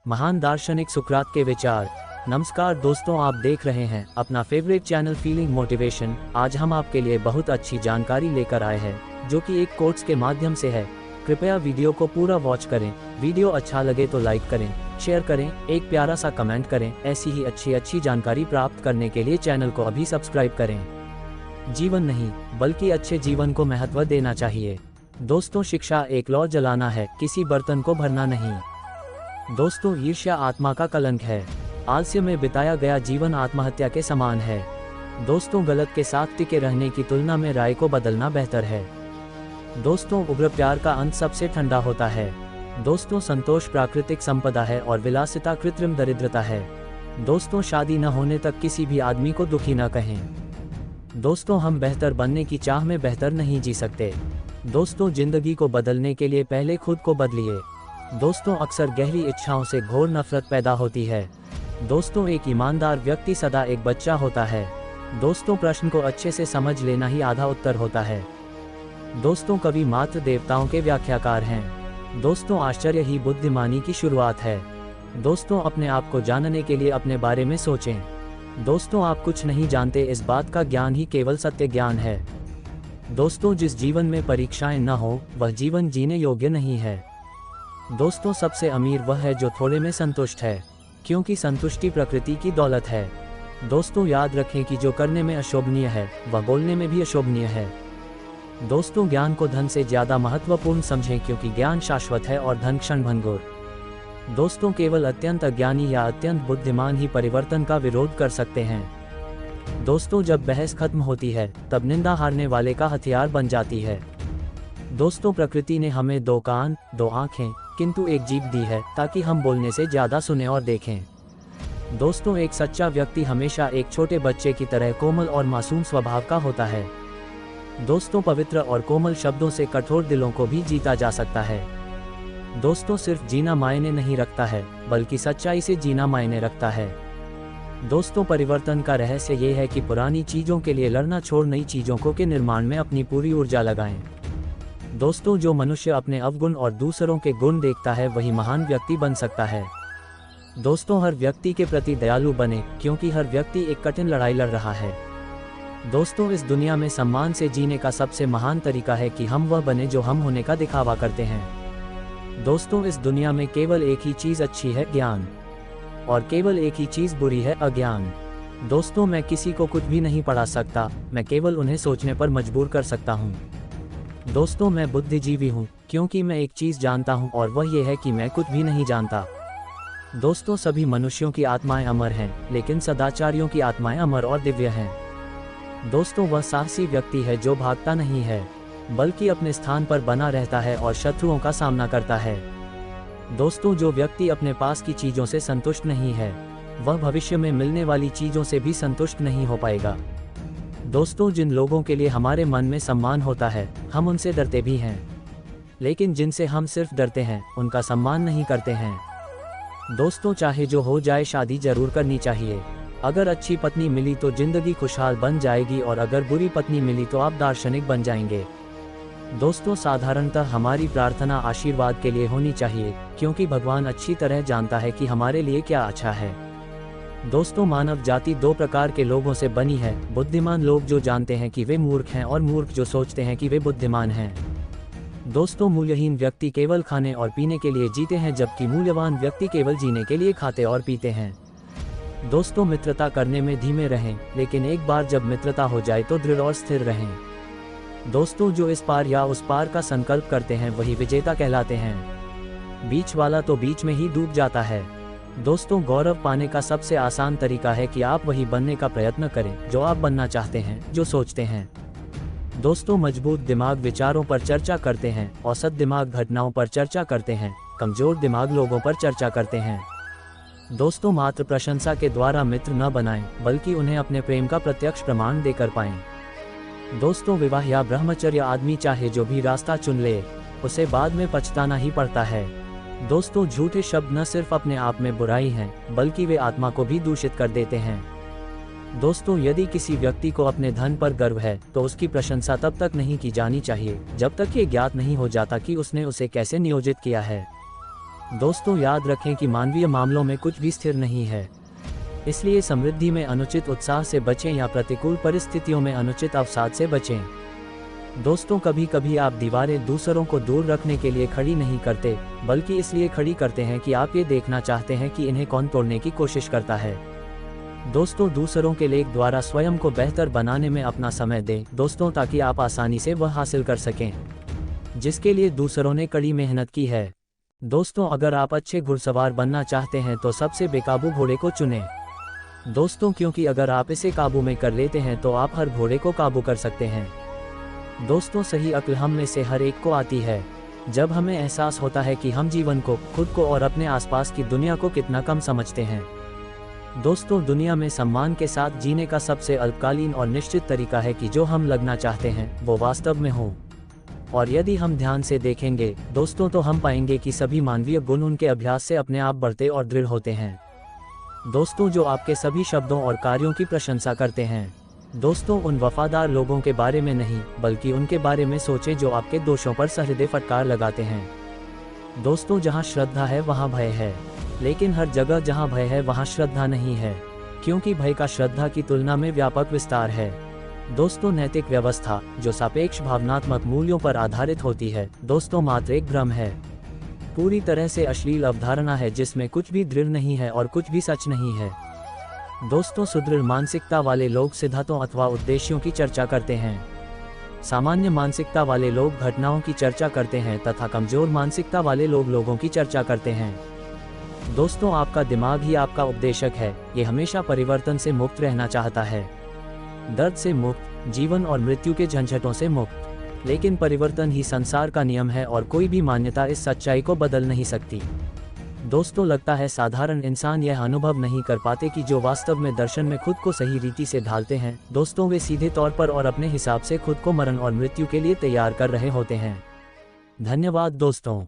महान दार्शनिक सुकरात के विचार। नमस्कार दोस्तों, आप देख रहे हैं अपना फेवरेट चैनल फीलिंग मोटिवेशन। आज हम आपके लिए बहुत अच्छी जानकारी लेकर आए हैं जो कि एक कोट्स के माध्यम से है। कृपया वीडियो को पूरा वॉच करें। वीडियो अच्छा लगे तो लाइक करें, शेयर करें, एक प्यारा सा कमेंट करें। ऐसी ही अच्छी जानकारी प्राप्त करने के लिए चैनल को अभी सब्सक्राइब करें। जीवन नहीं बल्कि अच्छे जीवन को महत्व देना चाहिए। दोस्तों, शिक्षा एक लौ जलाना है, किसी बर्तन को भरना नहीं। दोस्तों, ईर्ष्या आत्मा का कलंक है। आलस्य में बिताया गया जीवन आत्महत्या के समान है। दोस्तों, गलत के साथ टिके रहने की तुलना में राय को बदलना बेहतर है। दोस्तों, उग्र प्यार का अंत सबसे ठंडा होता है। दोस्तों, संतोष प्राकृतिक संपदा है और विलासिता कृत्रिम दरिद्रता है। दोस्तों, शादी न होने तक किसी भी आदमी को दुखी न कहें। दोस्तों, हम बेहतर बनने की चाह में बेहतर नहीं जी सकते। दोस्तों, जिंदगी को बदलने के लिए पहले खुद को बदलिए। दोस्तों, अक्सर गहरी इच्छाओं से घोर नफरत पैदा होती है। दोस्तों, एक ईमानदार व्यक्ति सदा एक बच्चा होता है। दोस्तों, प्रश्न को अच्छे से समझ लेना ही आधा उत्तर होता है। दोस्तों, कवि मात्र देवताओं के व्याख्याकार हैं। दोस्तों, आश्चर्य ही बुद्धिमानी की शुरुआत है। दोस्तों, अपने आप को जानने के लिए अपने बारे में सोचें। दोस्तों, आप कुछ नहीं जानते, इस बात का ज्ञान ही केवल सत्य ज्ञान है। दोस्तों, जिस जीवन में परीक्षाएं न हो वह जीवन जीने योग्य नहीं है। दोस्तों, सबसे अमीर वह है जो थोड़े में संतुष्ट है, क्योंकि संतुष्टि प्रकृति की दौलत है। दोस्तों, याद रखें कि जो करने में अशोभनीय है वह बोलने में भी अशोभनीय है। दोस्तों, ज्ञान को धन से ज्यादा महत्वपूर्ण समझें, क्योंकि ज्ञान शाश्वत है और धन क्षणभंगुर। दोस्तों, केवल अत्यंत अज्ञानी या अत्यंत बुद्धिमान ही परिवर्तन का विरोध कर सकते हैं। दोस्तों, जब बहस खत्म होती है तब निंदा हारने वाले का हथियार बन जाती है। दोस्तों, प्रकृति ने हमें दो कान, दो आंखें, किंतु एक जीभ दी है ताकि हम बोलने से ज्यादा सुने और देखें। दोस्तों, एक सच्चा व्यक्ति हमेशा एक छोटे बच्चे की तरह कोमल और मासूम स्वभाव का होता है। दोस्तों, पवित्र और कोमल शब्दों से कठोर दिलों को भी जीता जा सकता है। दोस्तों, सिर्फ जीना मायने नहीं रखता है, बल्कि सच्चाई से जीना मायने रखता है। दोस्तों, परिवर्तन का रहस्य ये है कि पुरानी चीजों के लिए लड़ना छोड़ नई चीजों को के निर्माण में अपनी पूरी ऊर्जा लगाएं। दोस्तों, जो मनुष्य अपने अवगुण और दूसरों के गुण देखता है वही महान व्यक्ति बन सकता है। दोस्तों, हर व्यक्ति के प्रति दयालु बने, क्योंकि हर व्यक्ति एक कठिन लड़ाई लड़ रहा है। दोस्तों, इस दुनिया में सम्मान से जीने का सबसे महान तरीका है कि हम वह बने जो हम होने का दिखावा करते हैं। दोस्तों, इस दुनिया में केवल एक ही चीज अच्छी है, ज्ञान, और केवल एक ही चीज बुरी है, अज्ञान। दोस्तों, मैं किसी को कुछ भी नहीं पढ़ा सकता, मैं केवल उन्हें सोचने पर मजबूर कर सकता हूँ। दोस्तों, मैं बुद्धिजीवी हूँ, क्योंकि मैं एक चीज जानता हूँ और वह ये है कि मैं कुछ भी नहीं जानता। दोस्तों, सभी मनुष्यों की आत्माएं अमर हैं, लेकिन सदाचारियों की आत्माएं अमर और दिव्य हैं। दोस्तों, वह साहसी व्यक्ति है जो भागता नहीं है, बल्कि अपने स्थान पर बना रहता है और शत्रुओं का सामना करता है। दोस्तों, जो व्यक्ति अपने पास की चीजों से संतुष्ट नहीं है वह भविष्य में मिलने वाली चीजों से भी संतुष्ट नहीं हो पाएगा। दोस्तों, जिन लोगों के लिए हमारे मन में सम्मान होता है हम उनसे डरते भी हैं, लेकिन जिनसे हम सिर्फ डरते हैं उनका सम्मान नहीं करते हैं। दोस्तों, चाहे जो हो जाए शादी जरूर करनी चाहिए। अगर अच्छी पत्नी मिली तो जिंदगी खुशहाल बन जाएगी, और अगर बुरी पत्नी मिली तो आप दार्शनिक बन जाएंगे। दोस्तों, साधारणतः हमारी प्रार्थना आशीर्वाद के लिए होनी चाहिए, क्योंकि भगवान अच्छी तरह जानता है कि हमारे लिए क्या अच्छा है। दोस्तों, मानव जाति दो प्रकार के लोगों से बनी है, बुद्धिमान लोग जो जानते हैं कि वे मूर्ख हैं, और मूर्ख जो सोचते हैं कि वे बुद्धिमान हैं। दोस्तों, मूल्यहीन व्यक्ति केवल खाने और पीने के लिए जीते हैं, जबकि मूल्यवान व्यक्ति केवल जीने के लिए खाते और पीते हैं। दोस्तों, मित्रता करने में धीमे रहें, लेकिन एक बार जब मित्रता हो जाए तो दृढ़ और स्थिर रहें। दोस्तों, जो इस पार या उस पार का संकल्प करते हैं वही विजेता कहलाते हैं। बीच वाला तो बीच में ही डूब जाता है। दोस्तों, गौरव पाने का सबसे आसान तरीका है कि आप वही बनने का प्रयत्न करें जो आप बनना चाहते हैं, जो सोचते हैं। दोस्तों, मजबूत दिमाग विचारों पर चर्चा करते हैं, औसत दिमाग घटनाओं पर चर्चा करते हैं, कमजोर दिमाग लोगों पर चर्चा करते हैं। दोस्तों, मात्र प्रशंसा के द्वारा मित्र न बनाएं, बल्कि उन्हें अपने प्रेम का प्रत्यक्ष प्रमाण देकर पाएं। दोस्तों, विवाह या ब्रह्मचर्य आदमी चाहे जो भी रास्ता चुन ले उसे बाद में पछताना ही पड़ता है। दोस्तों, झूठे शब्द न सिर्फ अपने आप में बुराई हैं, बल्कि वे आत्मा को भी दूषित कर देते हैं। दोस्तों, यदि किसी व्यक्ति को अपने धन पर गर्व है तो उसकी प्रशंसा तब तक नहीं की जानी चाहिए जब तक ये ज्ञात नहीं हो जाता कि उसने उसे कैसे नियोजित किया है। दोस्तों याद रखें कि मानवीय मामलों में कुछ भी स्थिर नहीं है, इसलिए समृद्धि में अनुचित उत्साह से बचें या प्रतिकूल परिस्थितियों में अनुचित अवसाद से बचें। दोस्तों कभी कभी आप दीवारें दूसरों को दूर रखने के लिए खड़ी नहीं करते, बल्कि इसलिए खड़ी करते हैं कि आप ये देखना चाहते हैं कि इन्हें कौन तोड़ने की कोशिश करता है। दोस्तों दूसरों के लेख द्वारा स्वयं को बेहतर बनाने में अपना समय दें दोस्तों, ताकि आप आसानी से वह हासिल कर सकें जिसके लिए दूसरों ने कड़ी मेहनत की है। दोस्तों अगर आप अच्छे घुड़सवार बनना चाहते हैं तो सबसे बेकाबू घोड़े को चुनें दोस्तों, क्योंकि अगर आप इसे काबू में कर लेते हैं तो आप हर घोड़े को काबू कर सकते हैं। दोस्तों सही अक्ल हम में से हर एक को आती है जब हमें एहसास होता है कि हम जीवन को, खुद को और अपने आसपास की दुनिया को कितना कम समझते हैं। दोस्तों दुनिया में सम्मान के साथ जीने का सबसे अल्पकालीन और निश्चित तरीका है कि जो हम लगना चाहते हैं वो वास्तव में हो। और यदि हम ध्यान से देखेंगे दोस्तों तो हम पाएंगे कि सभी मानवीय गुण उनके अभ्यास से अपने आप बढ़ते और दृढ़ होते हैं। दोस्तों जो आपके सभी शब्दों और कार्यों की प्रशंसा करते हैं, दोस्तों उन वफादार लोगों के बारे में नहीं बल्कि उनके बारे में सोचें जो आपके दोषों पर सहृदय फटकार लगाते हैं। दोस्तों जहां श्रद्धा है वहां भय है, लेकिन हर जगह जहां भय है वहां श्रद्धा नहीं है, क्योंकि भय का श्रद्धा की तुलना में व्यापक विस्तार है। दोस्तों नैतिक व्यवस्था जो सापेक्ष भावनात्मक मूल्यों पर आधारित होती है दोस्तों मात्र एक भ्रम है, पूरी तरह से अश्लील अवधारणा है जिसमें कुछ भी दृढ़ नहीं है और कुछ भी सच नहीं है। दोस्तों सुदृढ़ मानसिकता वाले लोग सिद्धांतों अथवा उद्देश्यों की चर्चा करते हैं, सामान्य मानसिकता वाले लोग घटनाओं की चर्चा करते हैं तथा कमजोर मानसिकता वाले लोग लोगों की चर्चा करते हैं। दोस्तों आपका दिमाग ही आपका उपदेशक है, ये हमेशा परिवर्तन से मुक्त रहना चाहता है, दर्द से मुक्त, जीवन और मृत्यु के झंझटों से मुक्त। लेकिन परिवर्तन ही संसार का नियम है और कोई भी मान्यता इस सच्चाई को बदल नहीं सकती। दोस्तों लगता है साधारण इंसान यह अनुभव नहीं कर पाते कि जो वास्तव में दर्शन में खुद को सही रीति से ढालते हैं दोस्तों वे सीधे तौर पर और अपने हिसाब से खुद को मरण और मृत्यु के लिए तैयार कर रहे होते हैं। धन्यवाद दोस्तों।